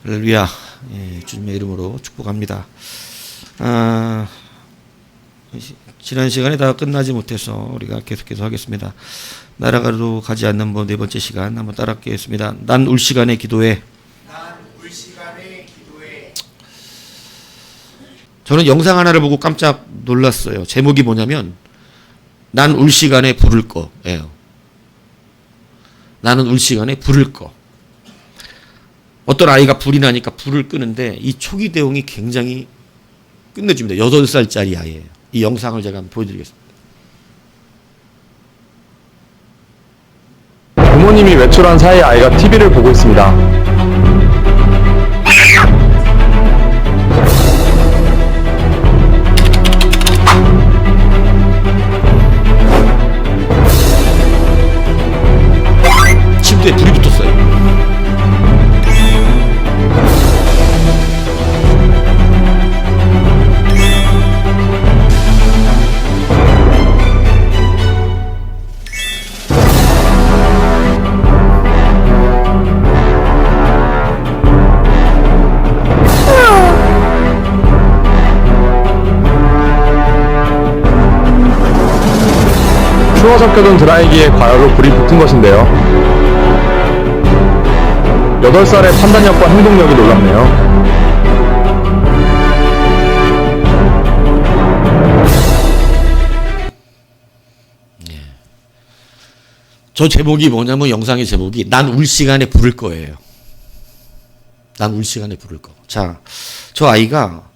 할렐루야. 예, 주님의 이름으로 축복합니다. 지난 시간에 다 끝나지 못해서 우리가 계속해서 하겠습니다. 날아가도 가지 않는 네 번째 시간 한번 따라하겠습니다. 난 울 시간에 기도해. 저는 영상 하나를 보고 깜짝 놀랐어요. 제목이 뭐냐면 난 울 시간에 부를 거예요. 나는 울 시간에 부를 거. 어떤 아이가 불이 나니까 불을 끄는데 이 초기 대응이 굉장히 끝내줍니다. 8살짜리 아이예요. 이 영상을 제가 한번 보여드리겠습니다. 부모님이 외출한 사이 아이가 TV를 보고 있습니다. 침대에 불이 붙었어요. 추워 섞여둔 드라이기에 과열로 불이 붙은 것인데요. 8살의 판단력과 행동력이 놀랍네요. 저 제목이 뭐냐면 영상의 제목이 난 울 시간에 부를 거예요. 난 울 시간에 부를 거. 자, 저 아이가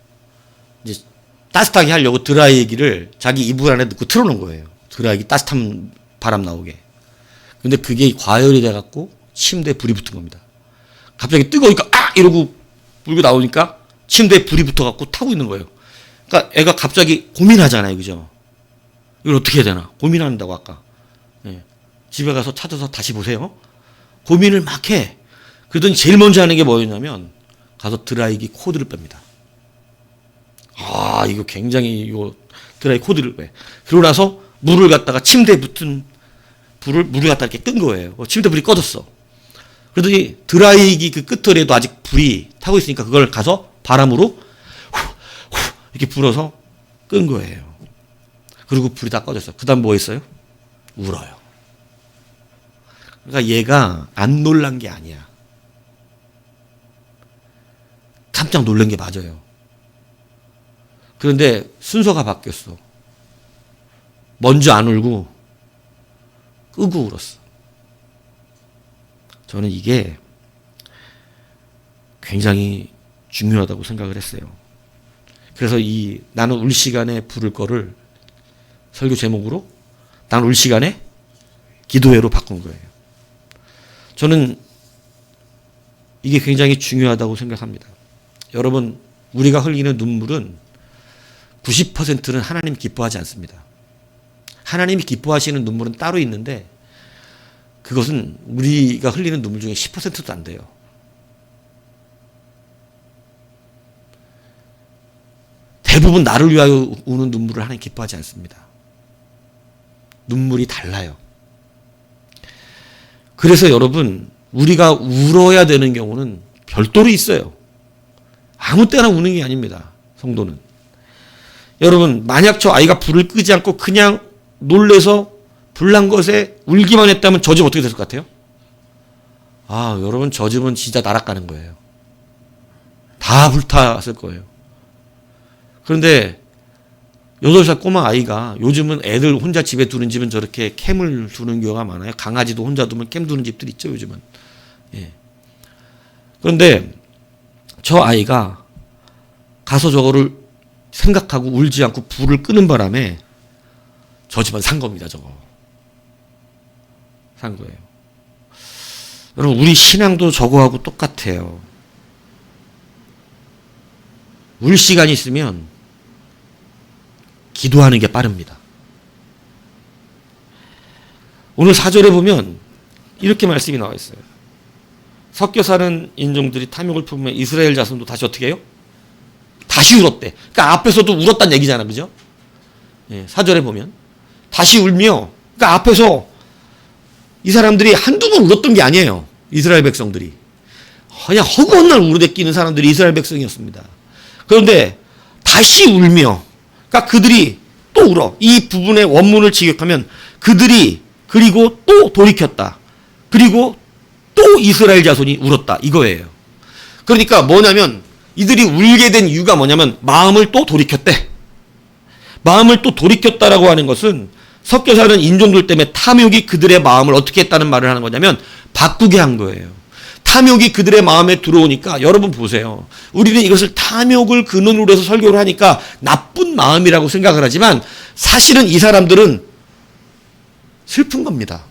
이제 따뜻하게 하려고 드라이기를 자기 이불 안에 넣고 틀어놓은 거예요. 드라이기 따뜻한 바람 나오게. 근데 그게 과열이 돼갖고 침대에 불이 붙은 겁니다. 갑자기 뜨거우니까 이러고 불고 나오니까 침대에 불이 붙어갖고 타고 있는 거예요. 그러니까 애가 갑자기 고민하잖아요, 그죠? 이걸 어떻게 해야 되나 고민한다고 아까. 예. 집에 가서 찾아서 다시 보세요. 고민을 막 해. 그러더니 제일 먼저 하는 게 뭐였냐면 가서 드라이기 코드를 뺍니다. 이거 굉장히 이거 드라이기 코드를 빼. 그러고 나서 물을 갖다가 침대에 붙은 물을 갖다 이렇게 끈 거예요. 침대 불이 꺼졌어. 그러더니 드라이기 그 끝털에도 아직 불이 타고 있으니까 그걸 가서 바람으로 이렇게 불어서 끈 거예요. 그리고 불이 다 꺼졌어. 그 다음 뭐 했어요? 울어요. 그러니까 얘가 안 놀란 게 아니야. 깜짝 놀란 게 맞아요. 그런데 순서가 바뀌었어. 먼저 안 울고 끄고 울었어. 저는 이게 굉장히 중요하다고 생각을 했어요. 그래서 이 나는 울 시간에 부를 거를 설교 제목으로 나는 울 시간에 기도회로 바꾼 거예요. 저는 이게 굉장히 중요하다고 생각합니다. 여러분, 우리가 흘리는 눈물은 90%는 하나님 기뻐하지 않습니다. 하나님이 기뻐하시는 눈물은 따로 있는데 그것은 우리가 흘리는 눈물 중에 10%도 안 돼요. 대부분 나를 위하여 우는 눈물을 하나님 기뻐하지 않습니다. 눈물이 달라요. 그래서 여러분, 우리가 울어야 되는 경우는 별도로 있어요. 아무 때나 우는 게 아닙니다. 성도는. 여러분, 만약 저 아이가 불을 끄지 않고 그냥 놀래서 불난 것에 울기만 했다면 저 집 어떻게 됐을 것 같아요? 여러분, 저 집은 진짜 날아가는 거예요. 다 불탔을 거예요. 그런데 8살 꼬마 아이가 요즘은 애들 혼자 집에 두는 집은 저렇게 캠을 두는 경우가 많아요. 강아지도 혼자 두면 캠 두는 집들 있죠, 요즘은. 예. 그런데 저 아이가 가서 저거를 생각하고 울지 않고 불을 끄는 바람에 저 집은 산 겁니다, 저거. 산 거예요. 여러분, 우리 신앙도 저거하고 똑같아요. 울 시간이 있으면 기도하는 게 빠릅니다. 오늘 4절에 보면 이렇게 말씀이 나와 있어요. 섞여 사는 인종들이 탐욕을 품으면 이스라엘 자손도 다시 어떻게 해요? 다시 울었대. 그러니까 앞에서도 울었다는 얘기잖아, 그죠? 예, 4절에 보면 다시 울며, 그러니까 앞에서 이 사람들이 한두 번 울었던 게 아니에요. 이스라엘 백성들이. 그냥 허구한 날 울어대끼는 사람들이 이스라엘 백성이었습니다. 그런데 다시 울며, 그러니까 그들이 또 울어. 이 부분의 원문을 직역하면 그들이 그리고 또 돌이켰다. 그리고 또 이스라엘 자손이 울었다. 이거예요. 그러니까 뭐냐면 이들이 울게 된 이유가 뭐냐면 마음을 또 돌이켰대. 마음을 또 돌이켰다라고 하는 것은 섞여 사는 인종들 때문에 탐욕이 그들의 마음을 어떻게 했다는 말을 하는 거냐면 바꾸게 한 거예요. 탐욕이 그들의 마음에 들어오니까 여러분 보세요. 우리는 이것을 탐욕을 근원으로 해서 설교를 하니까 나쁜 마음이라고 생각을 하지만 사실은 이 사람들은 슬픈 겁니다.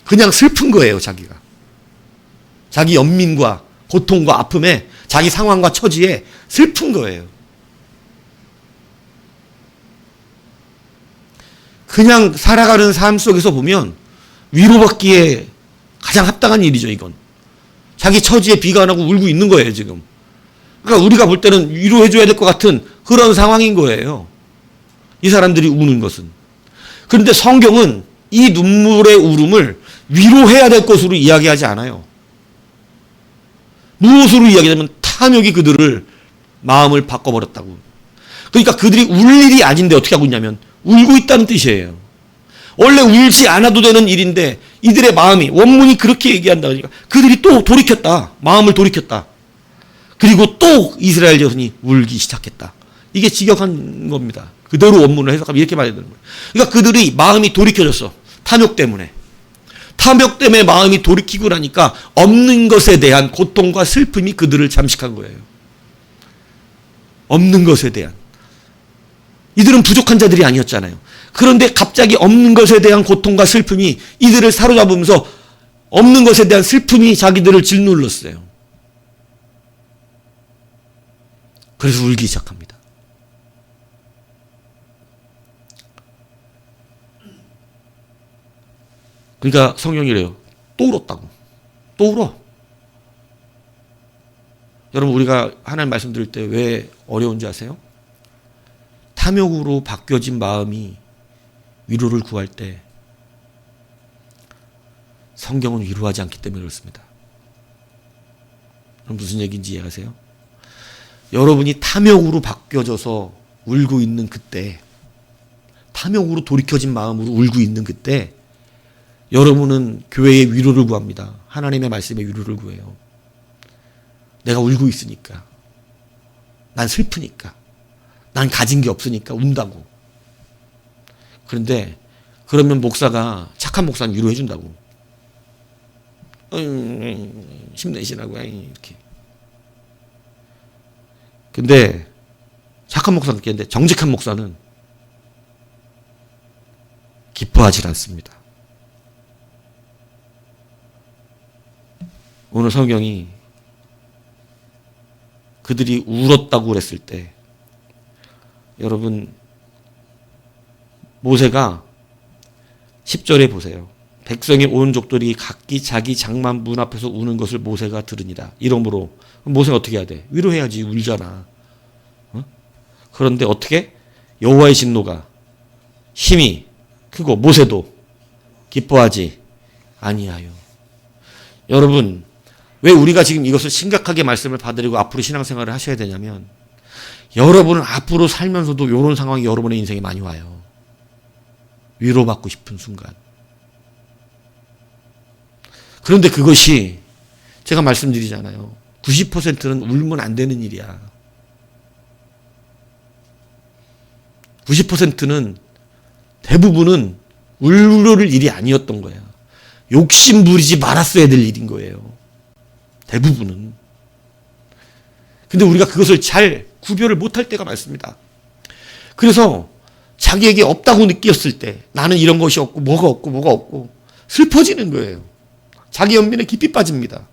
그냥 슬픈 거예요, 자기가. 자기 연민과 고통과 아픔에 자기 상황과 처지에 슬픈 거예요. 그냥 살아가는 삶 속에서 보면 위로받기에 가장 합당한 일이죠, 이건. 자기 처지에 비가 안 하고 울고 있는 거예요, 지금. 그러니까 우리가 볼 때는 위로해줘야 될 것 같은 그런 상황인 거예요. 이 사람들이 우는 것은. 그런데 성경은 이 눈물의 울음을 위로해야 될 것으로 이야기하지 않아요. 무엇으로 이야기하냐면 탐욕이 그들을 마음을 바꿔버렸다고. 그러니까 그들이 울 일이 아닌데 어떻게 하고 있냐면 울고 있다는 뜻이에요. 원래 울지 않아도 되는 일인데 이들의 마음이, 원문이 그렇게 얘기한다. 그러니까 그들이 또 돌이켰다. 마음을 돌이켰다. 그리고 또 이스라엘 자손이 울기 시작했다. 이게 직역한 겁니다. 그대로 원문을 해석하면 이렇게 말해야 되는 거예요. 그러니까 그들이 마음이 돌이켜졌어. 탐욕 때문에. 탐욕 때문에 마음이 돌이키고 나니까 없는 것에 대한 고통과 슬픔이 그들을 잠식한 거예요. 없는 것에 대한. 이들은 부족한 자들이 아니었잖아요. 그런데 갑자기 없는 것에 대한 고통과 슬픔이 이들을 사로잡으면서 없는 것에 대한 슬픔이 자기들을 짓눌렀어요. 그래서 울기 시작합니다. 그러니까 성경이 래요. 또 울었다고. 또 울어. 여러분, 우리가 하나님 말씀 드릴 때 왜 어려운지 아세요? 탐욕으로 바뀌어진 마음이 위로를 구할 때 성경은 위로하지 않기 때문에 그렇습니다. 그럼 무슨 얘기인지 이해하세요? 여러분이 탐욕으로 바뀌어져서 울고 있는 그때, 탐욕으로 돌이켜진 마음으로 울고 있는 그때 여러분은 교회의 위로를 구합니다. 하나님의 말씀의 위로를 구해요. 내가 울고 있으니까. 난 슬프니까. 난 가진 게 없으니까 운다고. 그런데 그러면 목사가, 착한 목사는 위로해 준다고. 힘내시라고 이렇게. 근데 착한 목사는 그렇게, 정직한 목사는 기뻐하지 않습니다. 오늘 성경이 그들이 울었다고 그랬을 때 여러분, 모세가 10절에 보세요. 백성의 온 족들이 각기 자기 장만 문 앞에서 우는 것을 모세가 들으니라. 이러므로 모세가 어떻게 해야 돼? 위로해야지. 울잖아. 그런데 어떻게? 여호와의 진노가 힘이 크고 모세도 기뻐하지 아니하여. 여러분, 왜 우리가 지금 이것을 심각하게 말씀을 받으려고 앞으로 신앙생활을 하셔야 되냐면, 여러분은 앞으로 살면서도 이런 상황이 여러분의 인생에 많이 와요. 위로받고 싶은 순간. 그런데 그것이 제가 말씀드리잖아요. 90%는 울면 안 되는 일이야. 90%는 대부분은 울을 일이 아니었던 거야. 욕심 부리지 말았어야 될 일인 거예요. 대부분은. 근데 우리가 그것을 잘 구별을 못할 때가 많습니다. 그래서 자기에게 없다고 느꼈을 때, 나는 이런 것이 없고 뭐가 없고 슬퍼지는 거예요. 자기 연민에 깊이 빠집니다.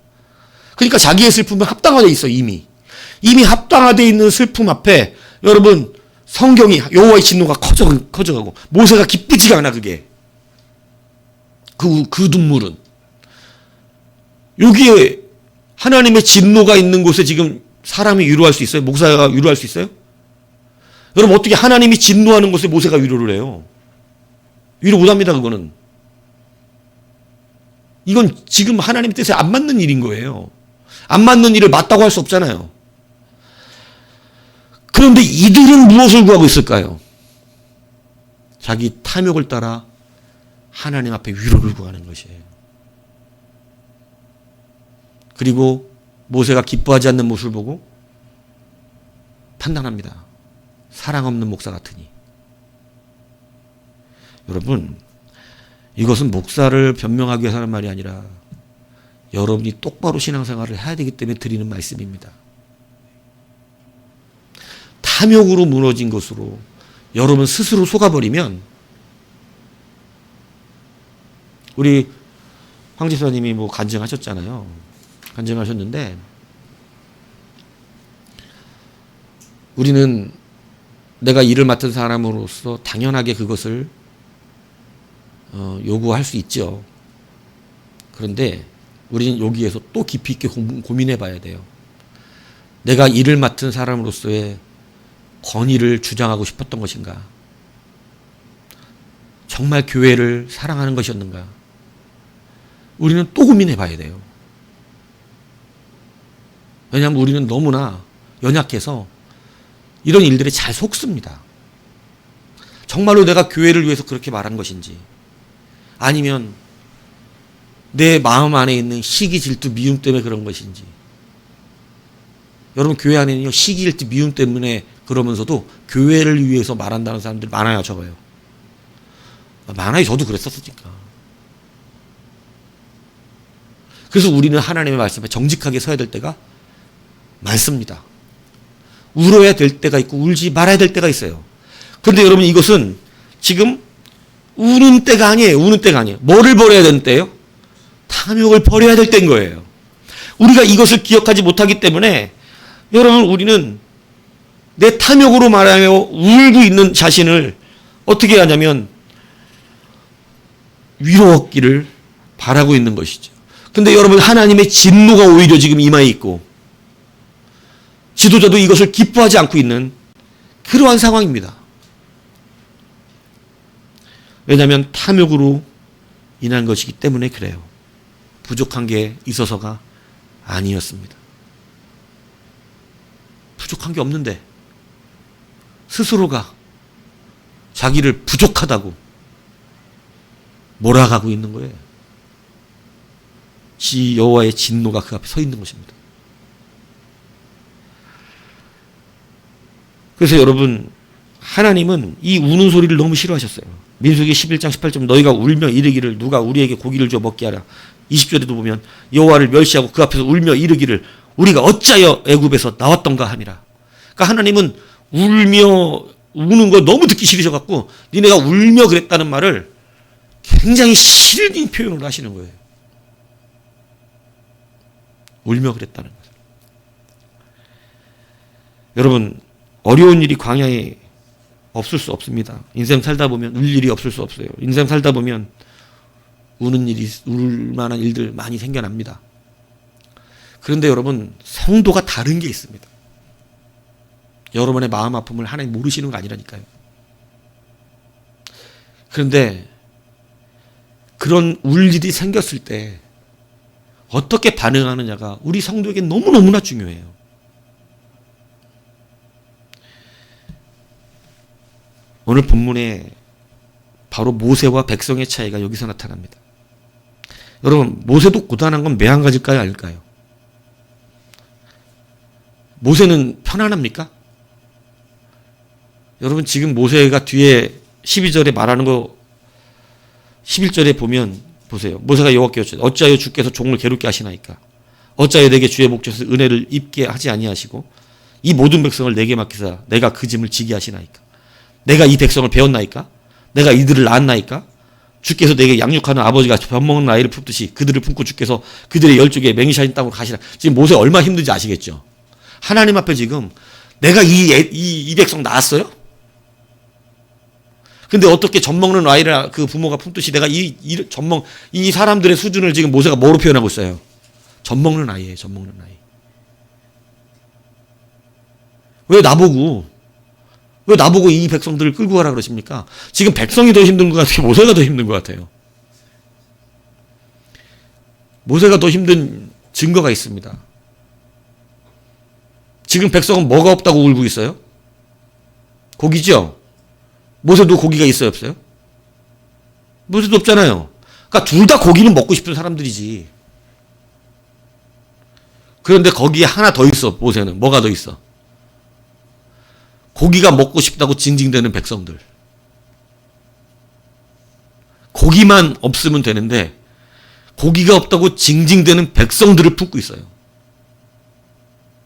그러니까 자기의 슬픔은 합당화되어 있어. 이미 합당화되어 있는 슬픔 앞에 여러분, 성경이 여호와의 진노가 커져가고 모세가 기쁘지가 않아. 그게 그 눈물은, 여기에 하나님의 진노가 있는 곳에 지금 사람이 위로할 수 있어요? 목사가 위로할 수 있어요? 여러분, 어떻게 하나님이 진노하는 곳에 모세가 위로를 해요? 위로 못합니다. 그거는. 이건 지금 하나님 뜻에 안 맞는 일인 거예요. 안 맞는 일을 맞다고 할 수 없잖아요. 그런데 이들은 무엇을 구하고 있을까요? 자기 탐욕을 따라 하나님 앞에 위로를 구하는 것이에요. 그리고 모세가 기뻐하지 않는 모습을 보고 판단합니다. 사랑 없는 목사 같으니. 여러분, 이것은 목사를 변명하기 위해서 하는 말이 아니라 여러분이 똑바로 신앙생활을 해야 되기 때문에 드리는 말씀입니다. 탐욕으로 무너진 것으로 여러분 스스로 속아버리면, 우리 황 집사님이 뭐 간증하셨잖아요. 간증하셨는데, 우리는 내가 일을 맡은 사람으로서 당연하게 그것을 요구할 수 있죠. 그런데 우리는 여기에서 또 깊이 있게 고민해 봐야 돼요. 내가 일을 맡은 사람으로서의 권위를 주장하고 싶었던 것인가? 정말 교회를 사랑하는 것이었는가? 우리는 또 고민해 봐야 돼요. 왜냐하면 우리는 너무나 연약해서 이런 일들에 잘 속습니다. 정말로 내가 교회를 위해서 그렇게 말한 것인지, 아니면 내 마음 안에 있는 시기, 질투, 미움 때문에 그런 것인지. 여러분, 교회 안에는요, 시기, 질투, 미움 때문에 그러면서도 교회를 위해서 말한다는 사람들이 많아요, 적어요. 많아요. 저도 그랬었으니까. 그래서 우리는 하나님의 말씀에 정직하게 서야 될 때가 많습니다. 울어야 될 때가 있고 울지 말아야 될 때가 있어요. 그런데 여러분, 이것은 지금 우는 때가 아니에요. 우는 때가 아니에요. 뭐를 버려야 되는 때예요? 탐욕을 버려야 될 때인 거예요. 우리가 이것을 기억하지 못하기 때문에 여러분, 우리는 내 탐욕으로 말하여 울고 있는 자신을 어떻게 하냐면 위로 얻기를 바라고 있는 것이죠. 근데 여러분, 하나님의 진노가 오히려 지금 임하에 있고 지도자도 이것을 기뻐하지 않고 있는 그러한 상황입니다. 왜냐하면 탐욕으로 인한 것이기 때문에 그래요. 부족한 게 있어서가 아니었습니다. 부족한 게 없는데 스스로가 자기를 부족하다고 몰아가고 있는 거예요. 지 여호와의 진노가 그 앞에 서 있는 것입니다. 그래서 여러분, 하나님은 이 우는 소리를 너무 싫어하셨어요. 민수기 11장 18절, 너희가 울며 이르기를 누가 우리에게 고기를 줘 먹게 하라. 20절에도 보면 여호와를 멸시하고 그 앞에서 울며 이르기를 우리가 어찌하여 애굽에서 나왔던가 함이라. 그러니까 하나님은 울며 우는 거 너무 듣기 싫으셔갖고 니네가 울며 그랬다는 말을 굉장히 싫은 표현을 하시는 거예요. 울며 그랬다는 거죠. 여러분, 어려운 일이 광야에 없을 수 없습니다. 인생 살다 보면 울 일이 없을 수 없어요. 인생 살다 보면 우는 일이, 울 만한 일들 많이 생겨납니다. 그런데 여러분, 성도가 다른 게 있습니다. 여러분의 마음 아픔을 하나님 모르시는 거 아니라니까요. 그런데 그런 울 일이 생겼을 때 어떻게 반응하느냐가 우리 성도에게 너무너무나 중요해요. 오늘 본문에 바로 모세와 백성의 차이가 여기서 나타납니다. 여러분, 모세도 고단한 건 매 한 가지일까요? 아닐까요? 모세는 편안합니까? 여러분, 지금 모세가 뒤에 12절에 말하는 거 11절에 보면 보세요. 모세가 여호와께 여쭈되 어찌하여 주께서 종을 괴롭게 하시나이까? 어찌하여 내게 주의 목젖에서 은혜를 입게 하지 아니하시고 이 모든 백성을 내게 맡기사 내가 그 짐을 지게 하시나이까? 내가 이 백성을 배웠나이까? 내가 이들을 낳았나이까? 주께서 내게 양육하는 아버지가 밥 먹는 아이를 품듯이 그들을 품고 주께서 그들의 열조에 맹이샤인 땅으로 가시라. 지금 모세 얼마나 힘든지 아시겠죠? 하나님 앞에 지금 내가 이 백성 낳았어요? 근데 어떻게 젖 먹는 아이를 그 부모가 품듯이 내가 이 사람들의 수준을 지금 모세가 뭐로 표현하고 있어요? 젖 먹는 아이예요, 젖 먹는 아이. 왜 나보고 이 백성들을 끌고 가라 그러십니까? 지금 백성이 더 힘든 것 같아요? 모세가 더 힘든 것 같아요? 모세가 더 힘든 증거가 있습니다. 지금 백성은 뭐가 없다고 울고 있어요? 고기죠? 모세도 고기가 있어요, 없어요? 모세도 없잖아요. 그러니까 둘 다 고기는 먹고 싶은 사람들이지. 그런데 거기에 하나 더 있어, 모세는. 뭐가 더 있어? 고기가 먹고 싶다고 징징대는 백성들. 고기만 없으면 되는데 고기가 없다고 징징대는 백성들을 품고 있어요.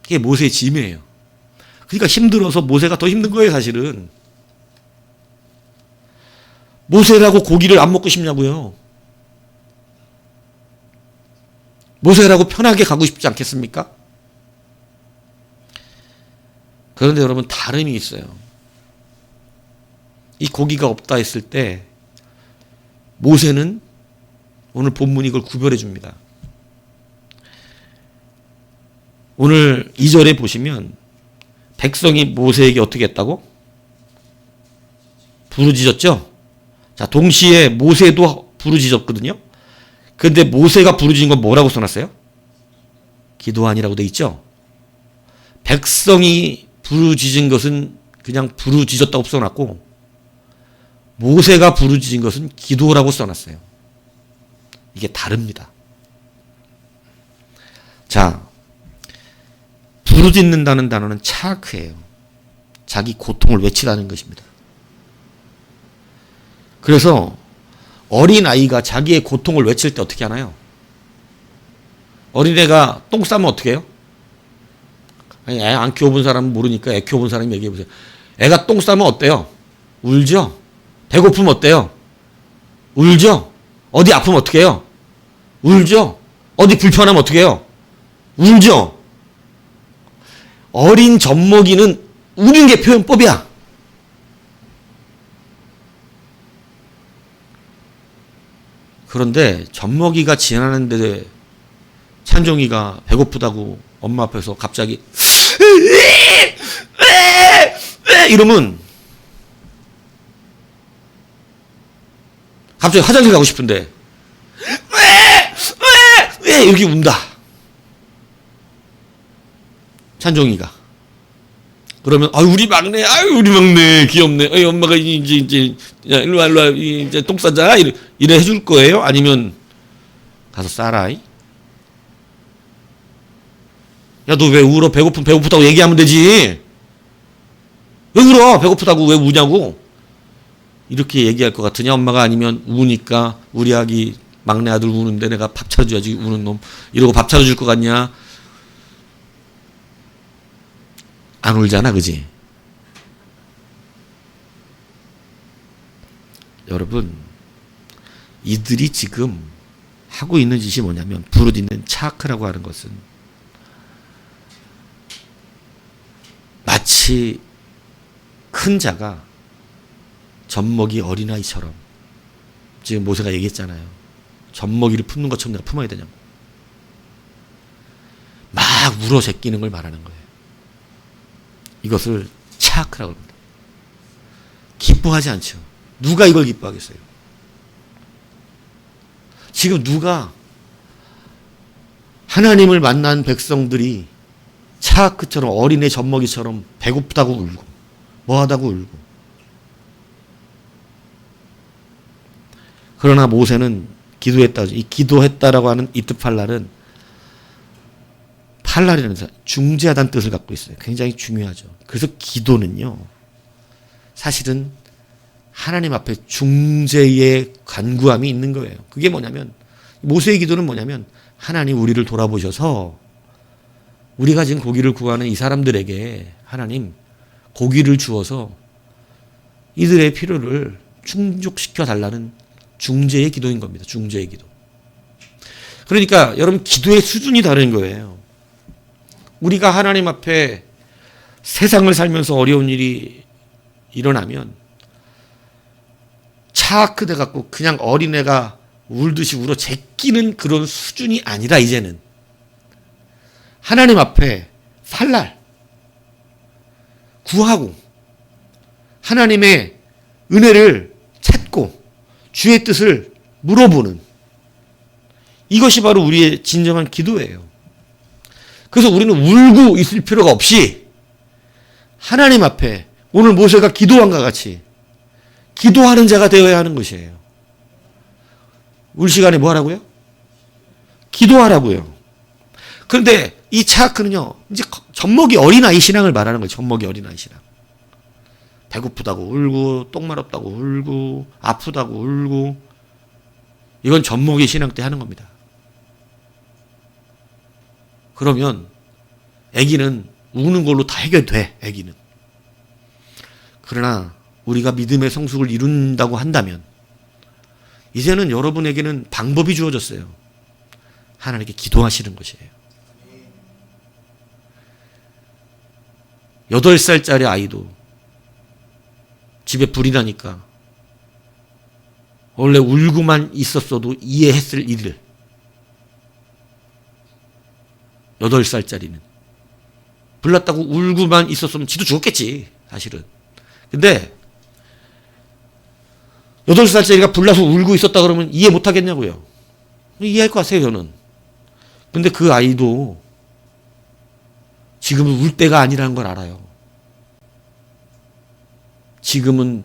그게 모세의 짐이에요. 그러니까 힘들어서 모세가 더 힘든 거예요, 사실은. 모세라고 고기를 안 먹고 싶냐고요. 모세라고 편하게 가고 싶지 않겠습니까? 그런데 여러분, 다름이 있어요. 이 고기가 없다 했을 때 모세는 오늘 본문이 이걸 구별해 줍니다. 오늘 2절에 보시면 백성이 모세에게 어떻게 했다고? 부르짖었죠? 자, 동시에 모세도 부르짖었거든요. 그런데 모세가 부르짖은 건 뭐라고 써놨어요? 기도하니라고 돼 있죠? 백성이 부르짖은 것은 그냥 부르짖었다고 써놨고 모세가 부르짖은 것은 기도라고 써놨어요. 이게 다릅니다. 자, 부르짖는다는 단어는 차크예요. 자기 고통을 외치라는 것입니다. 그래서 어린아이가 자기의 고통을 외칠 때 어떻게 하나요? 어린애가 똥 싸면 어떻게 해요? 아니, 애 안 키워본 사람은 모르니까 애 키워본 사람이 얘기해보세요. 애가 똥 싸면 어때요? 울죠? 배고프면 어때요? 울죠? 어디 아프면 어떻게 해요? 울죠? 어디 불편하면 어떻게 해요? 울죠? 어린 젖먹이는 우는 게 표현법이야. 그런데 젖먹이가 지나는데 찬종이가 배고프다고 엄마 앞에서 갑자기 이러면 갑자기 화장실 가고 싶은데 이렇게 운다. 찬종이가. 그러면 우리 막내 귀엽네. 엄마가 이제 야, 일로 와 이제 똥 싸자 이래 해줄 거예요? 아니면 가서 싸라. 야, 너 왜 울어? 배고프다고 얘기하면 되지. 왜 울어? 배고프다고 왜 우냐고. 이렇게 얘기할 것 같으냐 엄마가. 아니면 우니까 우리 아기 막내 아들 우는데 내가 밥 차려줘야지 우는 놈 이러고 밥 차려줄 것 같냐. 안 울잖아, 그지? 여러분, 이들이 지금 하고 있는 짓이 뭐냐면 부르짖는 차크라고 하는 것은 마치 큰 자가 젖먹이 어린아이처럼, 지금 모세가 얘기했잖아요. 젖먹이를 품는 것처럼 내가 품어야 되냐고. 막 울어 제끼는 걸 말하는 거예요. 이것을 차크라고 합니다. 기뻐하지 않죠. 누가 이걸 기뻐하겠어요? 지금 누가 하나님을 만난 백성들이 차크처럼 어린애 젖먹이처럼 배고프다고 울고 뭐하다고 울고. 그러나 모세는 기도했다. 이 기도했다라고 하는 이트팔랄은 팔랄이라는 중재하다는 뜻을 갖고 있어요. 굉장히 중요하죠. 그래서 기도는요, 사실은 하나님 앞에 중재의 간구함이 있는 거예요. 그게 뭐냐면, 모세의 기도는 뭐냐면, 하나님 우리를 돌아보셔서 우리가 지금 고기를 구하는 이 사람들에게 하나님 고기를 주어서 이들의 필요를 충족시켜 달라는 중재의 기도인 겁니다. 중재의 기도. 그러니까 여러분, 기도의 수준이 다른 거예요. 우리가 하나님 앞에 세상을 살면서 어려운 일이 일어나면 차크돼 갖고 그냥 어린애가 울듯이 울어 제끼는 그런 수준이 아니라 이제는 하나님 앞에 팔랄 구하고 하나님의 은혜를 찾고 주의 뜻을 물어보는 이것이 바로 우리의 진정한 기도예요. 그래서 우리는 울고 있을 필요가 없이 하나님 앞에 오늘 모세가 기도한과 같이 기도하는 자가 되어야 하는 것이에요. 울 시간에 뭐 하라고요? 기도하라고요. 그런데 이 차크는요, 이제 젖먹이 어린아이 신앙을 말하는 거예요. 젖먹이 어린아이 신앙. 배고프다고 울고, 똥 마렵다고 울고, 아프다고 울고, 이건 젖먹이 신앙 때 하는 겁니다. 그러면 아기는 우는 걸로 다 해결돼, 아기는. 그러나 우리가 믿음의 성숙을 이룬다고 한다면 이제는 여러분에게는 방법이 주어졌어요. 하나님께 기도하시는 것이에요. 8살짜리 아이도 집에 불이 나니까 원래 울고만 있었어도 이해했을 일을 8살짜리는 불났다고 울고만 있었으면 지도 죽었겠지, 사실은. 근데 8살짜리가 불나서 울고 있었다 그러면 이해 못 하겠냐고요. 이해할 것 같아요, 저는. 근데 그 아이도 지금은 울 때가 아니라는 걸 알아요. 지금은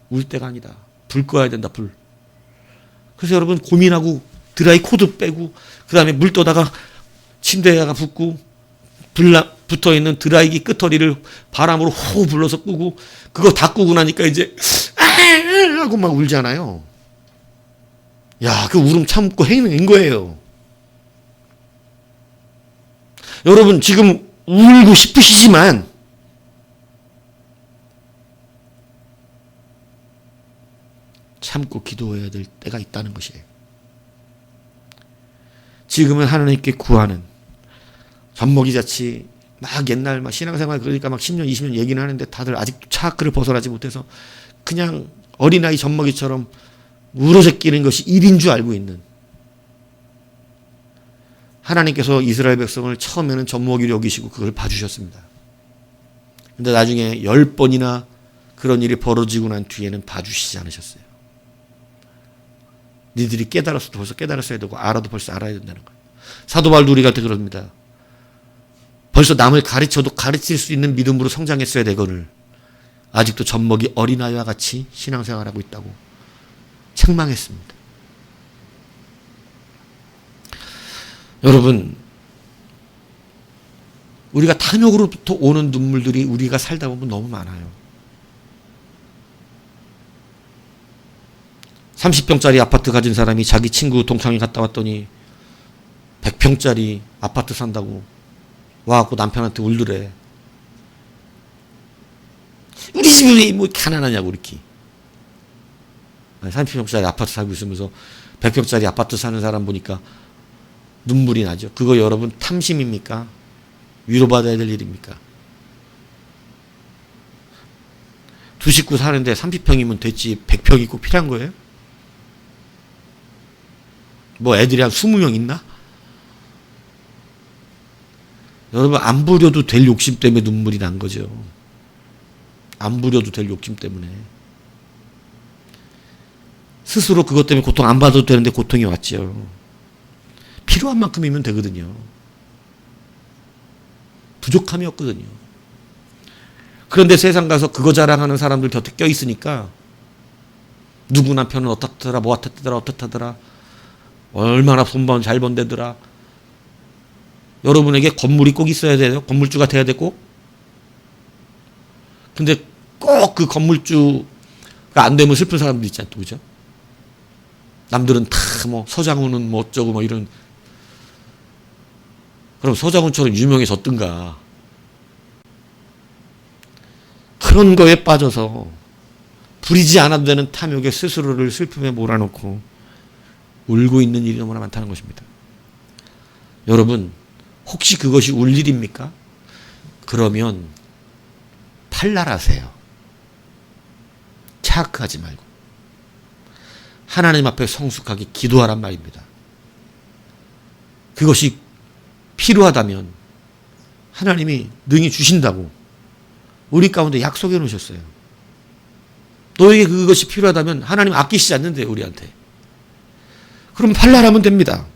울 때가 아니다. 불 꺼야 된다, 불. 그래서 여러분 고민하고 드라이 코드 빼고 그 다음에 물 떠다가 침대에다가 붓고 붙어있는 드라이기 끄터리를 바람으로 호흡 불러서 끄고 그거 다 끄고 나니까 이제 하고 막 울잖아요. 야, 그 울음 참고 해낸 거예요. 여러분 지금 울고 싶으시지만 참고 기도해야 될 때가 있다는 것이에요. 지금은 하나님께 구하는 젖먹이자치 막 옛날 막 신앙생활 그러니까 막 10년 20년 얘기는 하는데 다들 아직도 차크를 벗어나지 못해서 그냥 어린아이 젖먹이처럼 울어제끼는 것이 일인 줄 알고 있는, 하나님께서 이스라엘 백성을 처음에는 젖먹이로 여기시고 그걸 봐주셨습니다. 근데 나중에 10번이나 그런 일이 벌어지고 난 뒤에는 봐주시지 않으셨어요. 니들이 깨달았어도 벌써 깨달았어야 되고 알아도 벌써 알아야 된다는 거예요. 사도 바울도 우리한테 그럽니다. 벌써 남을 가르쳐도 가르칠 수 있는 믿음으로 성장했어야 되거늘 아직도 젖먹이 어린아이와 같이 신앙생활하고 있다고 책망했습니다. 여러분, 우리가 탐욕으로부터 오는 눈물들이 우리가 살다 보면 너무 많아요. 30평짜리 아파트 가진 사람이 자기 친구 동창회 갔다 왔더니 100평짜리 아파트 산다고 와갖고 남편한테 울더래. 우리 집이 왜 뭐 가난하냐고 이렇게. 30평짜리 아파트 살고 있으면서 100평짜리 아파트 사는 사람 보니까 눈물이 나죠. 그거 여러분 탐심입니까? 위로받아야 될 일입니까? 두 식구 사는데 30평이면 됐지 100평이 꼭 필요한 거예요? 뭐 애들이 한 20명 있나? 여러분 안 부려도 될 욕심 때문에 눈물이 난 거죠. 안 부려도 될 욕심 때문에. 스스로 그것 때문에 고통 안 받아도 되는데 고통이 왔죠. 필요한 만큼이면 되거든요. 부족함이 없거든요. 그런데 세상 가서 그거 자랑하는 사람들 곁에 껴있으니까 누구 남편은 어떻더라 뭐 어떻더라 어떻다더라 얼마나 돈번 잘 번대더라. 여러분에게 건물이 꼭 있어야 돼요. 건물주가 돼야 되고. 근데 꼭 그 건물주가 안 되면 슬픈 사람들 있잖아요. 또 그죠? 남들은 다 뭐 서장훈은 뭐 어쩌고 뭐 이런. 그럼 서장훈처럼 유명해졌든가. 그런 거에 빠져서 부리지 않아도 되는 탐욕에 스스로를 슬픔에 몰아넣고 울고 있는 일이 너무나 많다는 것입니다. 여러분 혹시 그것이 울 일입니까? 그러면 팔랄하세요. 차악하지 말고 하나님 앞에 성숙하게 기도하란 말입니다. 그것이 필요하다면 하나님이 능히 주신다고 우리 가운데 약속해 놓으셨어요. 너에게 그것이 필요하다면 하나님 아끼시지 않는데요, 우리한테. 그럼 팔랄하면 됩니다.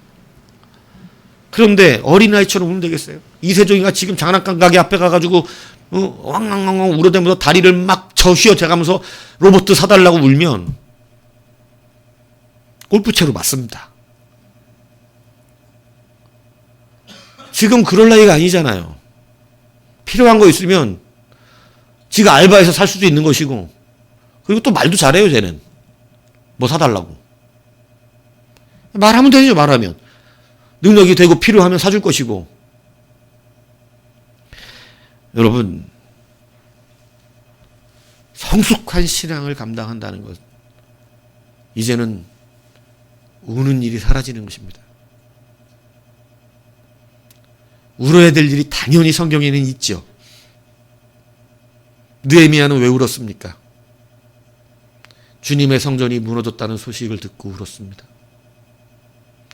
그런데 어린아이처럼 울면 되겠어요? 이세종이가 지금 장난감 가게 앞에 가가지고 왕왕왕왕 울어대면서 다리를 막 휘어대가면서 로봇 사달라고 울면 골프채로 맞습니다. 지금 그럴 나이가 아니잖아요. 필요한 거 있으면 지가 알바해서 살 수도 있는 것이고, 그리고 또 말도 잘해요, 쟤는. 뭐 사달라고. 말하면 되죠, 말하면. 능력이 되고 필요하면 사줄 것이고. 여러분, 성숙한 신앙을 감당한다는 것, 이제는 우는 일이 사라지는 것입니다. 울어야 될 일이 당연히 성경에는 있죠. 느헤미야는 왜 울었습니까? 주님의 성전이 무너졌다는 소식을 듣고 울었습니다.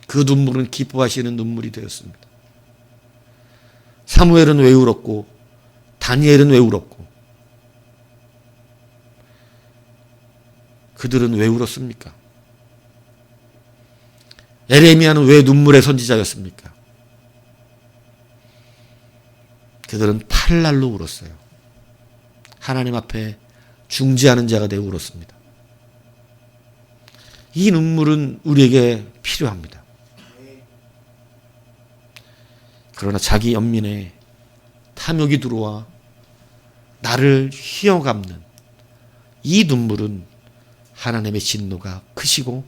그 눈물은 기뻐하시는 눈물이 되었습니다. 사무엘은 왜 울었고, 다니엘은 왜 울었고, 그들은 왜 울었습니까? 에레미야는 왜 눈물의 선지자였습니까? 그들은 팔날로 울었어요. 하나님 앞에 중지하는 자가 되어 울었습니다. 이 눈물은 우리에게 필요합니다. 그러나 자기 연민에 탐욕이 들어와 나를 휘어감는 이 눈물은 하나님의 진노가 크시고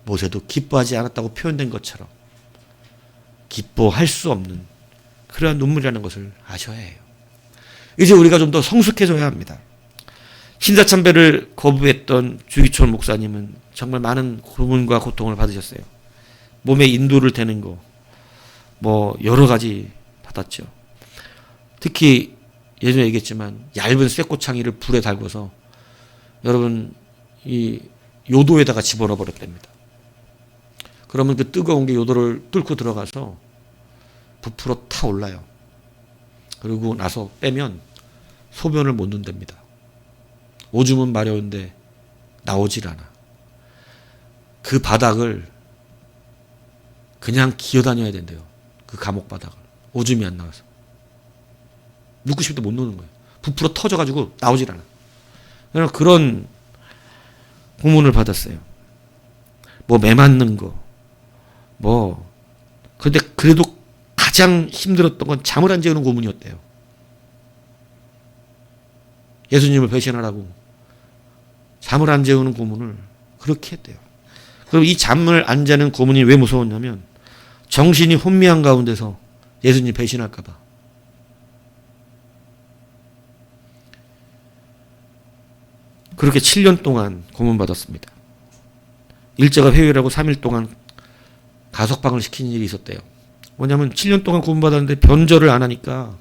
모세도 기뻐하지 않았다고 표현된 것처럼 기뻐할 수 없는 그러한 눈물이라는 것을 아셔야 해요. 이제 우리가 좀 더 성숙해져야 합니다. 신사참배를 거부했던 주기철 목사님은 정말 많은 고문과 고통을 받으셨어요. 몸에 인도를 대는 거, 뭐 여러 가지 받았죠. 특히 예전에 얘기했지만 얇은 쇠꼬창이를 불에 달궈서 여러분 이 요도에다가 집어넣어 버렸답니다. 그러면 그 뜨거운 게 요도를 뚫고 들어가서 부풀어 타 올라요. 그리고 나서 빼면 소변을 못 넣는답니다. 오줌은 마려운데 나오질 않아. 그 바닥을 그냥 기어다녀야 된대요. 그 감옥 바닥을. 오줌이 안 나와서. 눕고 싶을 때 못 노는 거예요. 부풀어 터져가지고 나오질 않아. 그런 고문을 받았어요. 뭐 매 맞는 거. 근데 그래도 가장 힘들었던 건 잠을 안 재우는 고문이었대요. 예수님을 배신하라고 잠을 안 재우는 고문을 그렇게 했대요. 그럼 이 잠을 안 자는 고문이 왜 무서웠냐면 정신이 혼미한 가운데서 예수님 배신할까 봐. 그렇게 7년 동안 고문받았습니다. 일제가 회유라고 3일 동안 가석방을 시키는 일이 있었대요. 뭐냐면 7년 동안 고문받았는데 변절을 안 하니까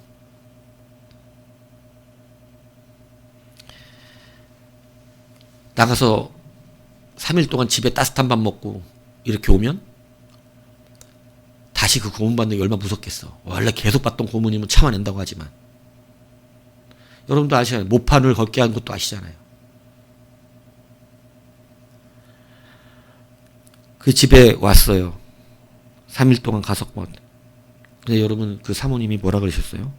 나가서 3일 동안 집에 따뜻한 밥 먹고 이렇게 오면 다시 그 고문받는 게 얼마나 무섭겠어. 원래 계속 받던 고문이면 참아낸다고 하지만 여러분도 아시잖아요. 모판을 걷게 한 것도 아시잖아요. 그 집에 왔어요. 3일 동안 가석방. 근데 여러분 그 사모님이 뭐라 그러셨어요?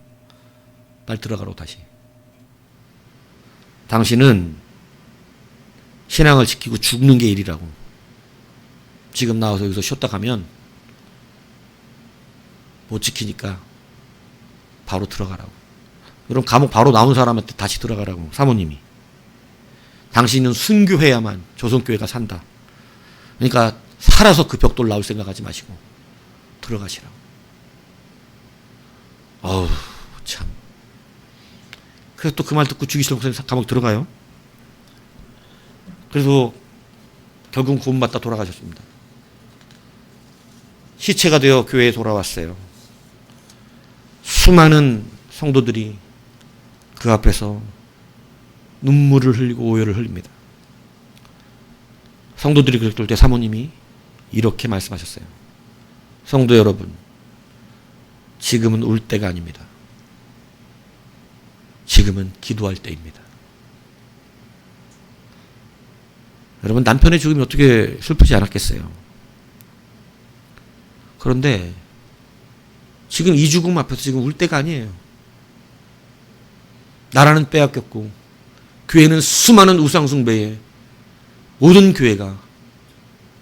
빨리 들어가라고 다시. 당신은 신앙을 지키고 죽는 게 일이라고. 지금 나와서 여기서 쉬었다 가면 못 지키니까 바로 들어가라고. 그럼 감옥 바로 나온 사람한테 다시 들어가라고 사모님이. 당신은 순교해야만 조선교회가 산다. 그러니까 살아서 그 벽돌 나올 생각하지 마시고 들어가시라고. 어우 참. 그래서 또 그 말 듣고 주기실 목사님 감옥 들어가요. 그래서 결국 구원받다 돌아가셨습니다. 시체가 되어 교회에 돌아왔어요. 수많은 성도들이 그 앞에서 눈물을 흘리고 오열을 흘립니다. 성도들이 그럴 때 사모님이 이렇게 말씀하셨어요. 성도 여러분, 지금은 울 때가 아닙니다. 지금은 기도할 때입니다. 여러분, 남편의 죽음이 어떻게 슬프지 않았겠어요? 그런데 지금 이 죽음 앞에서 지금 울 때가 아니에요. 나라는 빼앗겼고 교회는 수많은 우상숭배에 모든 교회가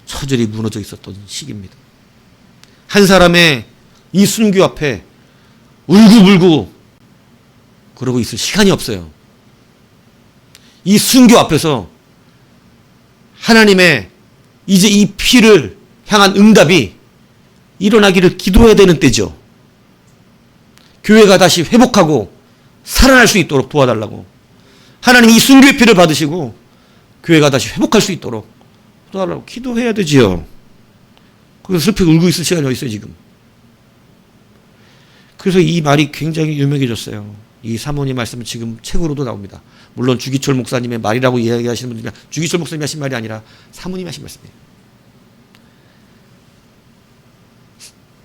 처절히 무너져 있었던 시기입니다. 한 사람의 이 순교 앞에 울고불고 그러고 있을 시간이 없어요. 이 순교 앞에서 하나님의 이제 이 피를 향한 응답이 일어나기를 기도해야 되는 때죠. 교회가 다시 회복하고 살아날 수 있도록 도와달라고. 하나님이 이 순교의 피를 받으시고 교회가 다시 회복할 수 있도록 도와달라고 기도해야 되지요. 거기서 슬프게 울고 있을 시간이 어디 있어요 지금. 그래서 이 말이 굉장히 유명해졌어요. 이 사모님 말씀은 지금 책으로도 나옵니다. 물론 주기철 목사님의 말이라고 이야기하시는 분들이 주기철 목사님이 하신 말이 아니라 사모님이 하신 말씀이에요.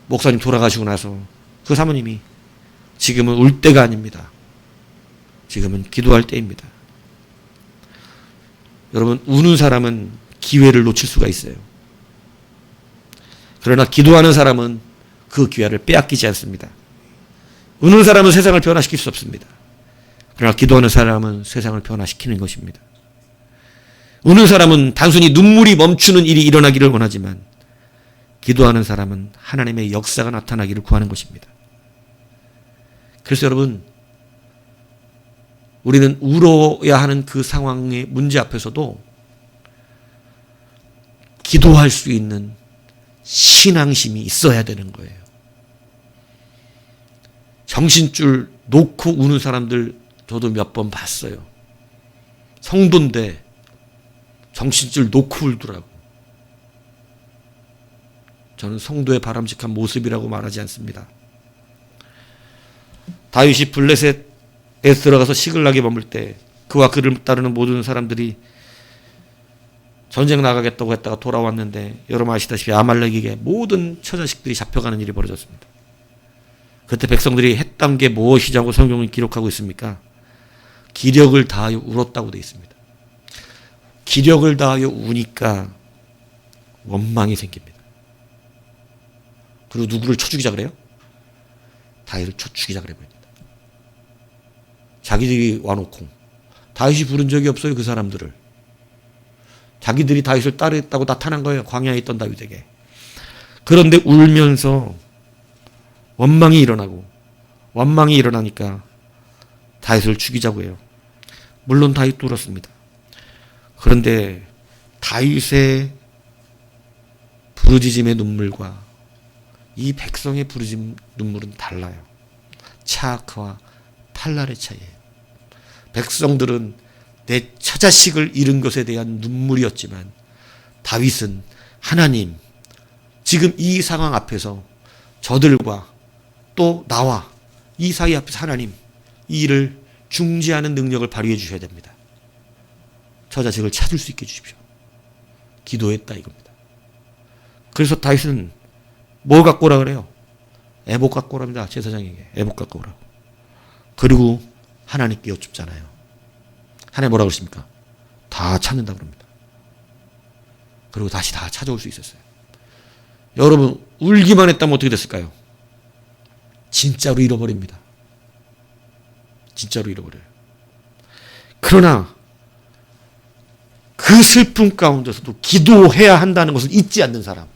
목사님 돌아가시고 나서 그 사모님이 지금은 울 때가 아닙니다. 지금은 기도할 때입니다. 여러분, 우는 사람은 기회를 놓칠 수가 있어요. 그러나 기도하는 사람은 그 기회를 빼앗기지 않습니다. 우는 사람은 세상을 변화시킬 수 없습니다. 그러나 기도하는 사람은 세상을 변화시키는 것입니다. 우는 사람은 단순히 눈물이 멈추는 일이 일어나기를 원하지만 기도하는 사람은 하나님의 역사가 나타나기를 구하는 것입니다. 그래서 여러분, 우리는 울어야 하는 그 상황의 문제 앞에서도 기도할 수 있는 신앙심이 있어야 되는 거예요. 정신줄 놓고 우는 사람들 저도 몇 번 봤어요. 성도인데 정신줄 놓고 울더라고. 저는 성도의 바람직한 모습이라고 말하지 않습니다. 다윗이 블레셋에 들어가서 시글락에 머물 때 그와 그를 따르는 모든 사람들이 전쟁 나가겠다고 했다가 돌아왔는데 여러분 아시다시피 아말렉에게 모든 처자식들이 잡혀가는 일이 벌어졌습니다. 그때 백성들이 했던 게 무엇이냐고 성경은 기록하고 있습니까? 기력을 다하여 울었다고 되어 있습니다. 기력을 다하여 우니까 원망이 생깁니다. 그리고 누구를 쳐 죽이자 그래요? 다윗을 쳐 죽이자 그래 버립니다. 자기들이 와놓고 다윗이 부른 적이 없어요. 그 사람들을. 자기들이 다윗을 따르겠다고 나타난 거예요. 광야에 있던 다윗에게. 그런데 울면서 원망이 일어나니까 다윗을 죽이자고 해요. 물론 다윗도 울었습니다. 그런데 다윗의 부르짖음의 눈물과 이 백성의 부르짖음 눈물은 달라요. 차악과 탈날의 차이예요. 백성들은 내 처자식을 잃은 것에 대한 눈물이었지만 다윗은 하나님, 지금 이 상황 앞에서 저들과 또 나와 이 사이 앞에서 하나님, 이 일을 중지하는 능력을 발휘해 주셔야 됩니다. 처자식을 찾을 수 있게 해주십시오. 기도했다 이겁니다. 그래서 다윗은 뭘 갖고 오라 그래요? 애복 갖고 오랍니다. 제사장에게 애복 갖고 오라고. 그리고 하나님께 여쭙잖아요. 하나님 뭐라고 그러십니까? 다 찾는다 그럽니다. 그리고 다시 다 찾아올 수 있었어요. 여러분, 울기만 했다면 어떻게 됐을까요? 진짜로 잃어버립니다. 진짜로 잃어버려요. 그러나 그 슬픔 가운데서도 기도해야 한다는 것을 잊지 않는 사람,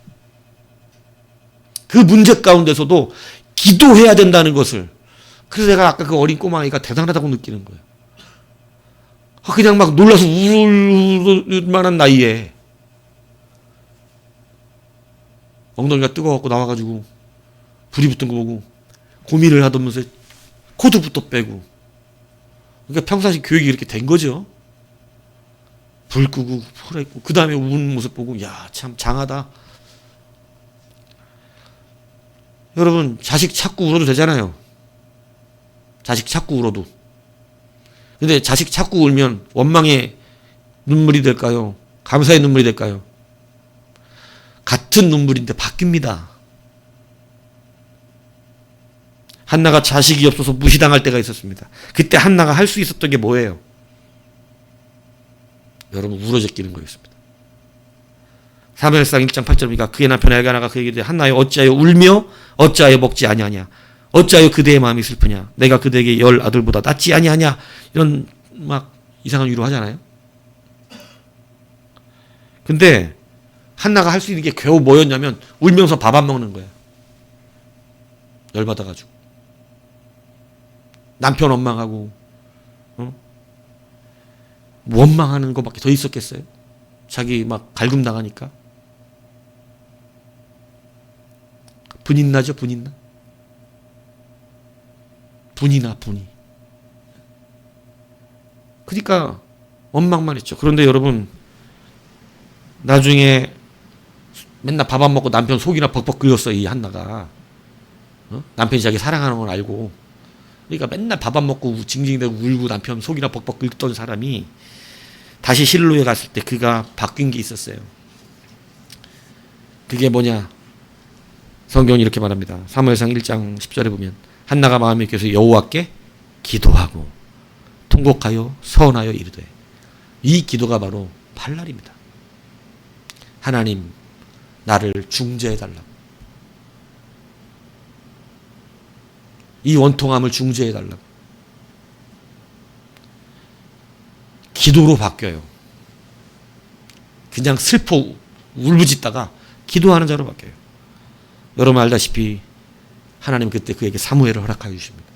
그 문제 가운데서도 기도해야 된다는 것을, 그래서 내가 아까 그 어린 꼬마아이가 대단하다고 느끼는 거예요. 그냥 막 놀라서 울 만한 나이에 엉덩이가 뜨거워갖고 나와가지고 불이 붙은 거 보고 고민을 하면서 코드부터 빼고, 그러니까 평상시 교육이 이렇게 된 거죠. 불 끄고 풀어있고 그 다음에 우는 모습 보고 야, 참 장하다. 여러분, 자식 찾고 울어도 되잖아요. 자식 찾고 울어도. 근데 자식 찾고 울면 원망의 눈물이 될까요? 감사의 눈물이 될까요? 같은 눈물인데 바뀝니다. 한나가 자식이 없어서 무시당할 때가 있었습니다. 그때 한나가 할 수 있었던 게 뭐예요? 여러분, 울어제끼는 거였습니다. 사무엘상 1장 8절입니까? 그의 남편 엘가나가 그에게 이르되 한나여 어찌하여 울며 어찌하여 먹지 아니하냐? 어찌하여 그대의 마음이 슬프냐? 내가 그대에게 10 아들보다 낫지 아니하냐? 이런 막 이상한 위로하잖아요. 근데 한나가 할 수 있는 게 겨우 뭐였냐면 울면서 밥 안 먹는 거예요. 열받아가지고. 남편 원망하고 원망하는 것밖에 더 있었겠어요? 자기 막 갈굼당하니까. 분이 나죠, 분이 나. 분이 나, 분이. 그러니까 원망만 했죠. 그런데 여러분, 나중에 맨날 밥 안 먹고 남편 속이나 벅벅 끓였어, 이 한나가. 남편이 자기 사랑하는 걸 알고. 그러니까 맨날 밥 안 먹고 징징대고 울고 남편 속이나 벅벅 끓던 사람이 다시 실로에 갔을 때 그가 바뀐 게 있었어요. 그게 뭐냐? 성경이 이렇게 말합니다. 사무엘상 1장 10절에 보면 한나가 마음에 껴서 여호와께 기도하고 통곡하여 서원하여 이르되, 이 기도가 바로 발날입니다. 하나님, 나를 중재해달라고. 이 원통함을 중재해달라고. 기도로 바뀌어요. 그냥 슬퍼 울부짖다가 기도하는 자로 바뀌어요. 여러분 알다시피 하나님 그때 그에게 사무엘을 허락하여 주십니다.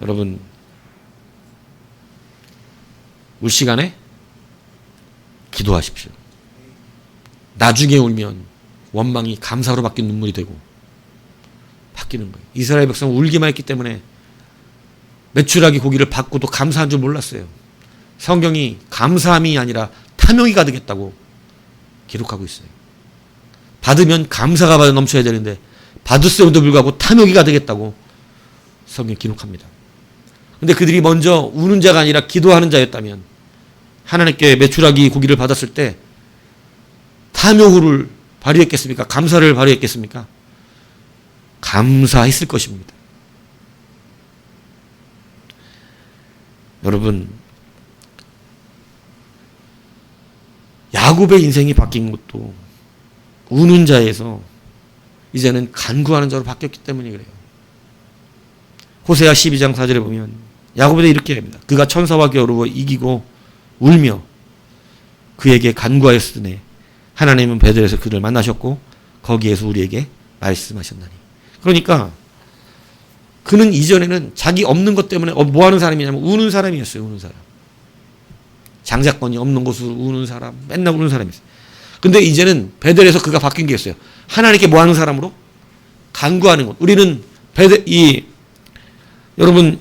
여러분, 울 시간에 기도하십시오. 나중에 울면 원망이 감사로 바뀐 눈물이 되고 바뀌는 거예요. 이스라엘 백성은 울기만 했기 때문에 메추라기 고기를 받고도 감사한 줄 몰랐어요. 성경이 감사함이 아니라 탐욕이 가득했다고 기록하고 있어요. 받으면 감사가 받아 넘쳐야 되는데 받았음에도 불구하고 탐욕이 가득했다고 성경이 기록합니다. 근데 그들이 먼저 우는 자가 아니라 기도하는 자였다면 하나님께 메추라기 고기를 받았을 때 탐욕을 발휘했겠습니까? 감사를 발휘했겠습니까? 감사했을 것입니다. 여러분, 야곱의 인생이 바뀐 것도 우는 자에서 이제는 간구하는 자로 바뀌었기 때문에 그래요. 호세아 12장 4절에 보면 야곱에 대해 이렇게 합니다. 그가 천사와 겨루어 이기고 울며 그에게 간구하였으니 하나님은 베들에서 그를 만나셨고 거기에서 우리에게 말씀하셨나니. 그러니까 그는 이전에는 자기 없는 것 때문에 뭐 하는 사람이냐면 우는 사람이었어요. 우는 사람. 장자권이 없는 곳으로 우는 사람, 맨날 우는 사람이었어요. 근데 이제는 베델에서 그가 바뀐 게 있어요. 하나님께 뭐 하는 사람으로? 간구하는 것. 우리는 여러분,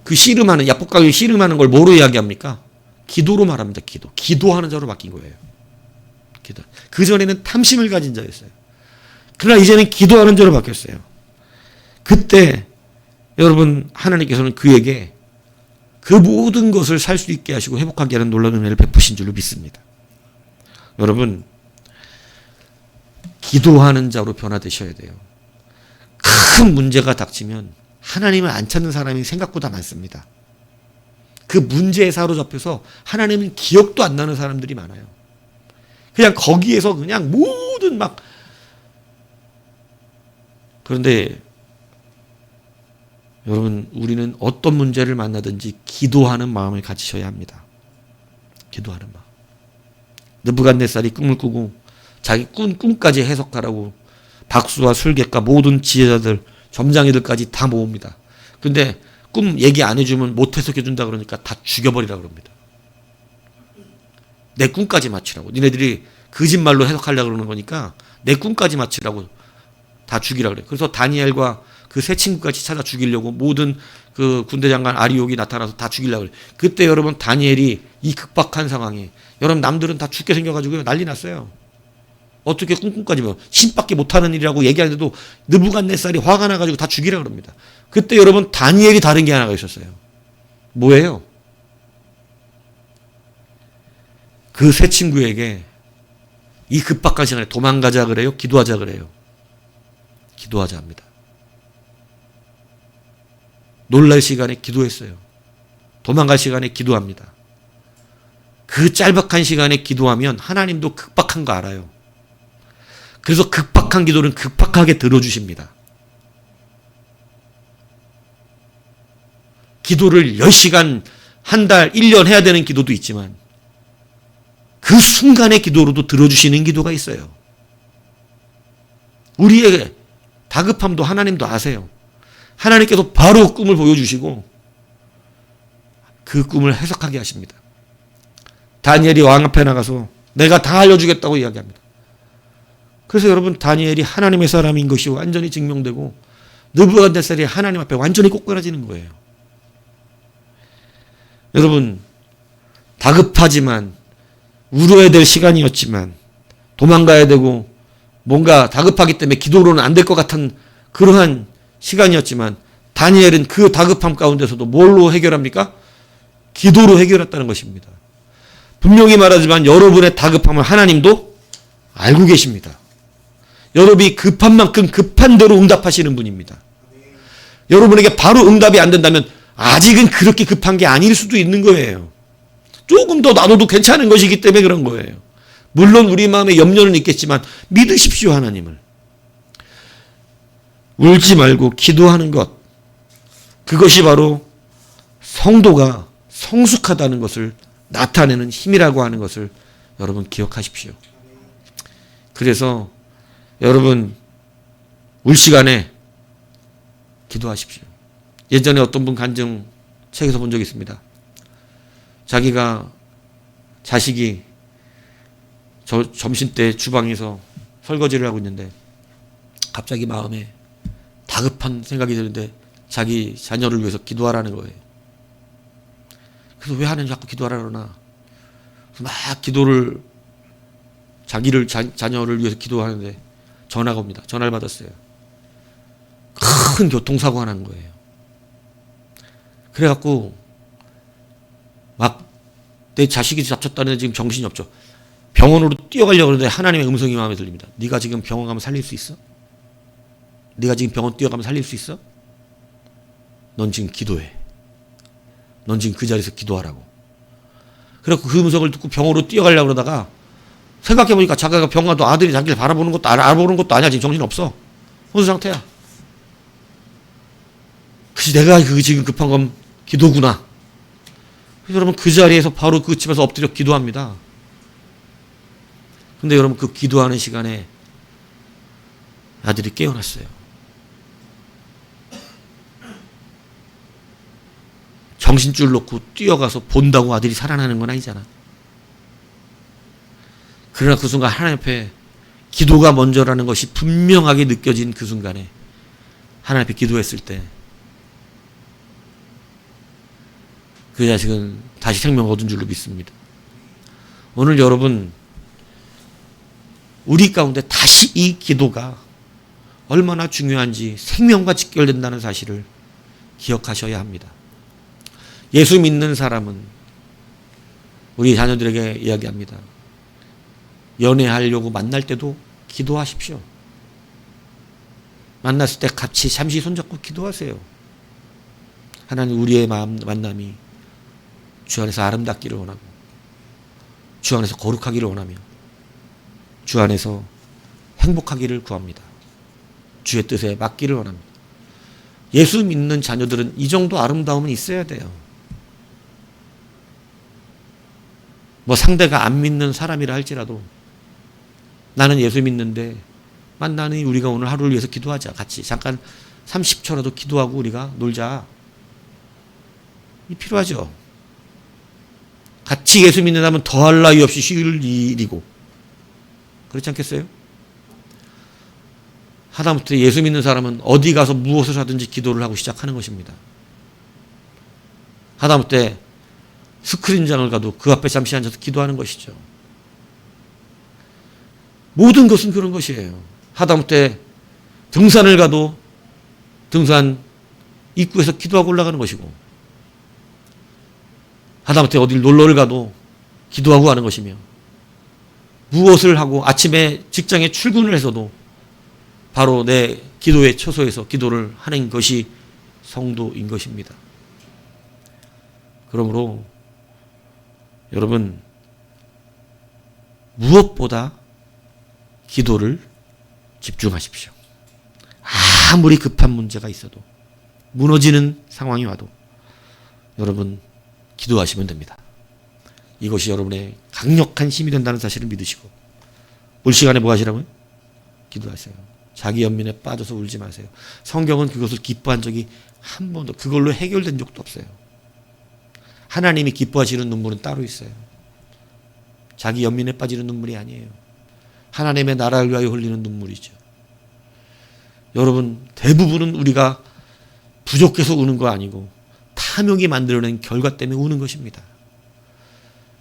그 씨름하는, 야복강이 씨름하는 걸 뭐로 이야기합니까? 기도로 말합니다. 기도. 기도하는 자로 바뀐 거예요. 기도. 그전에는 탐심을 가진 자였어요. 그러나 이제는 기도하는 자로 바뀌었어요. 그때 여러분, 하나님께서는 그에게 그 모든 것을 살 수 있게 하시고 회복하게 하는 놀라운 은혜를 베푸신 줄로 믿습니다. 여러분, 기도하는 자로 변화되셔야 돼요. 큰 문제가 닥치면 하나님을 안 찾는 사람이 생각보다 많습니다. 그 문제에 사로잡혀서 하나님은 기억도 안 나는 사람들이 많아요. 그냥 거기에서 그냥 모든 막. 그런데 여러분, 우리는 어떤 문제를 만나든지 기도하는 마음을 가지셔야 합니다. 기도하는 마음. 느부갓네살이 꿈을 꾸고 자기 꿈까지 해석하라고 박수와 술객과 모든 지혜자들, 점장이들까지 다 모읍니다. 근데 꿈 얘기 안 해주면 못 해석해준다 그러니까 다 죽여버리라 그럽니다. 내 꿈까지 맞추라고. 니네들이 거짓말로 해석하려고 그러는 거니까 내 꿈까지 맞추라고 다 죽이라 그래요. 그래서 다니엘과 그 세 친구까지 찾아 죽이려고 모든 그 군대 장관 아리옥이 나타나서 다 죽이려고 그래요. 그때 여러분, 다니엘이 이 급박한 상황에 여러분, 남들은 다 죽게 생겨가지고 난리 났어요. 어떻게 꿈까지 뭐 신밖에 못하는 일이라고 얘기하는데도 느부갓네살이 화가 나가지고 다 죽이라 그럽니다. 그때 여러분, 다니엘이 다른 게 하나가 있었어요. 뭐예요? 그 세 친구에게 이 급박한 시간에 도망가자 그래요? 기도하자 그래요? 기도하자 합니다. 놀랄 시간에 기도했어요. 도망갈 시간에 기도합니다. 그 짤박한 시간에 기도하면 하나님도 급박한 거 알아요. 그래서 급박한 기도는 급박하게 들어주십니다. 기도를 10시간, 한 달, 1년 해야 되는 기도도 있지만 그 순간의 기도로도 들어주시는 기도가 있어요. 우리의 다급함도 하나님도 아세요. 하나님께서 바로 꿈을 보여주시고 그 꿈을 해석하게 하십니다. 다니엘이 왕 앞에 나가서 내가 다 알려주겠다고 이야기합니다. 그래서 여러분, 다니엘이 하나님의 사람인 것이 완전히 증명되고 느부갓네살이 하나님 앞에 완전히 꼬꾸라지는 거예요. 여러분, 다급하지만 울어야 될 시간이었지만 도망가야 되고 뭔가 다급하기 때문에 기도로는 안 될 것 같은 그러한 시간이었지만 다니엘은 그 다급함 가운데서도 뭘로 해결합니까? 기도로 해결했다는 것입니다. 분명히 말하지만 여러분의 다급함을 하나님도 알고 계십니다. 여러분이 급한 만큼 급한 대로 응답하시는 분입니다. 여러분에게 바로 응답이 안 된다면 아직은 그렇게 급한 게 아닐 수도 있는 거예요. 조금 더 놔둬도 괜찮은 것이기 때문에 그런 거예요. 물론 우리 마음에 염려는 있겠지만 믿으십시오, 하나님을. 울지 말고 기도하는 것, 그것이 바로 성도가 성숙하다는 것을 나타내는 힘이라고 하는 것을 여러분 기억하십시오. 그래서 여러분 울 시간에 기도하십시오. 예전에 어떤 분 간증 책에서 본 적이 있습니다. 자기가 자식이 점심때 주방에서 설거지를 하고 있는데 갑자기 마음에 다급한 생각이 드는데 자기 자녀를 위해서 기도하라는 거예요. 그래서 왜 하나님 자꾸 기도하라 그러나? 막 기도를 자녀를 위해서 기도하는데 전화가 옵니다. 전화를 받았어요. 큰 교통사고가 난 거예요. 그래갖고 막 내 자식이 다쳤다는데 지금 정신이 없죠. 병원으로 뛰어가려고 하는데 하나님의 음성이 마음에 들립니다. 네가 지금 병원 가면 살릴 수 있어? 네가 지금 병원 뛰어가면 살릴 수 있어? 넌 지금 기도해. 넌 지금 그 자리에서 기도하라고. 그래갖고 그 음성을 듣고 병원으로 뛰어가려고 그러다가 생각해보니까 자기가 병원 가도 아들이 자기를 바라보는 것도 알아보는 것도 아니야. 지금 정신 없어. 혼수 상태야. 그치, 내가 지금 급한 건 기도구나. 그래서 여러분 그 자리에서 바로 그 집에서 엎드려 기도합니다. 근데 여러분 그 기도하는 시간에 아들이 깨어났어요. 정신줄 놓고 뛰어가서 본다고 아들이 살아나는 건 아니잖아. 그러나 그 순간 하나님 앞에 기도가 먼저라는 것이 분명하게 느껴진 그 순간에 하나님 앞에 기도했을 때 그 자식은 다시 생명 얻은 줄로 믿습니다. 오늘 여러분 우리 가운데 다시 이 기도가 얼마나 중요한지 생명과 직결된다는 사실을 기억하셔야 합니다. 예수 믿는 사람은 우리 자녀들에게 이야기합니다. 연애하려고 만날 때도 기도하십시오. 만났을 때 같이 잠시 손잡고 기도하세요. 하나님, 우리의 만남이 주 안에서 아름답기를 원하고 주 안에서 거룩하기를 원하며 주 안에서 행복하기를 구합니다. 주의 뜻에 맞기를 원합니다. 예수 믿는 자녀들은 이 정도 아름다움은 있어야 돼요. 뭐 상대가 안 믿는 사람이라 할지라도 나는 예수 믿는데 만나니 우리가 오늘 하루를 위해서 기도하자. 같이 잠깐 30초라도 기도하고 우리가 놀자. 이 필요하죠. 같이 예수 믿는다면 더할 나위 없이 쉬울 일이고 그렇지 않겠어요? 하다못해 예수 믿는 사람은 어디 가서 무엇을 하든지 기도를 하고 시작하는 것입니다. 하다못해 스크린장을 가도 그 앞에 잠시 앉아서 기도하는 것이죠. 모든 것은 그런 것이에요. 하다못해 등산을 가도 등산 입구에서 기도하고 올라가는 것이고 하다못해 어딜 놀러를 가도 기도하고 가는 것이며 무엇을 하고 아침에 직장에 출근을 해서도 바로 내 기도의 처소에서 기도를 하는 것이 성도인 것입니다. 그러므로 여러분 무엇보다 기도를 집중하십시오. 아무리 급한 문제가 있어도, 무너지는 상황이 와도 여러분 기도하시면 됩니다. 이것이 여러분의 강력한 힘이 된다는 사실을 믿으시고, 올 시간에 뭐 하시라고요? 기도하세요. 자기 연민에 빠져서 울지 마세요. 성경은 그것을 기뻐한 적이 한 번도, 그걸로 해결된 적도 없어요. 하나님이 기뻐하시는 눈물은 따로 있어요. 자기 연민에 빠지는 눈물이 아니에요. 하나님의 나라를 위하여 흘리는 눈물이죠. 여러분, 대부분은 우리가 부족해서 우는 거 아니고 탐욕이 만들어낸 결과 때문에 우는 것입니다.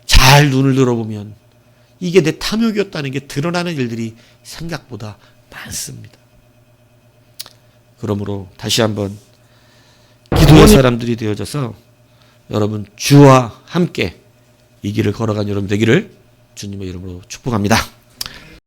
잘 눈을 들어보면 이게 내 탐욕이었다는 게 드러나는 일들이 생각보다 많습니다. 그러므로 다시 한번 기도의 사람들이 되어져서 여러분 주와 함께 이 길을 걸어간 여러분 되기를 주님의 이름으로 축복합니다.